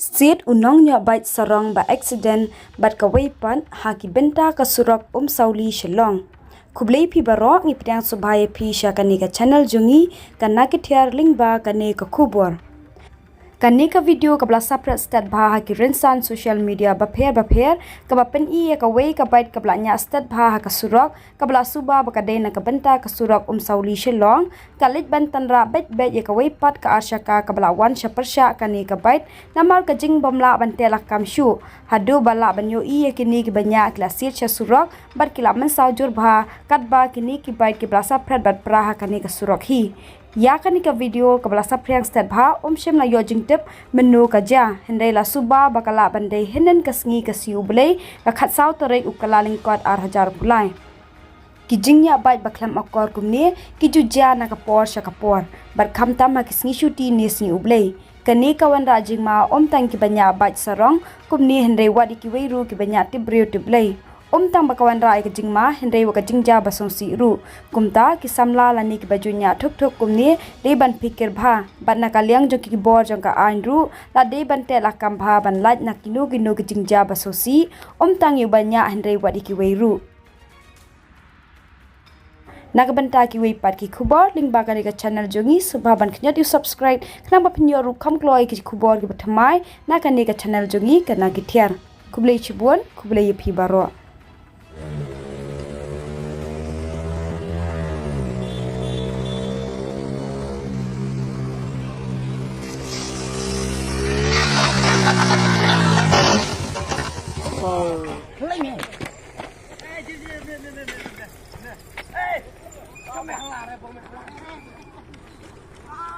Seat unong nya bait sarong ba accident bat Kawei pan haki benta ka Surok sauli shalong. Kublei pi barok ni pidang subhaya pi sya kani ka channel jungi kana ki thiar link ba kani ka kubor. Kani ka video ka bla separate stat ba haki rinsan social media ba pher ka ba pen I ka Kawei ka bait ka bla nya stat ba ka Surok ka bla suba ba ka Daiñ ka benta ka Surok sauli shalong ka lit ban Tynrah bet ya Kawei pat ka arsyaka ka bla wan sya persya kani ka bait namal ka jing bamla ban telak kam syu Haduh bala ban yo I kini ki banya klasir sya Surok bat kila Mynsaw jur ba kat ba kini ki bait ki bla separate bat praha kani ka Surok hi. Ya kani ka video ka bala sapriang stat bha shem la yo jing tip menu ka ja hendai la suba bakala bandai henen ka sngi ka siu blei ka khat saw tare ukala lingkot ar hajar pulai ki jingnya bait baklam akor kumne ki ju ja na ka por sha ka por bar kham tam ma ki sngi shuti ni sngi ublei kani ka wan ra jing ma tang ki banya bait sarong kumne hendai wadi ki weiru ki banya tibrio tiblei tang bakawan rai ke jingma hendai waka jingja basong si ru kumta ki samla lani ki bajunya thuk kumni de ban pikir bha ban na kaliang jo ki bor jong ka ain ru la de ban te la kam bha ban laj na kinu ki jingja basong si tang yu banya hendai wadi ki wei ru Nakabanta ki wei pat ki khubor link ba ka channel jongi subha ban khnyat yu subscribe khna ba phinyo ru kham kloi ki khubor ki bathamai na ka channel jongi kana ki thiar kublei chibon kublei phi baro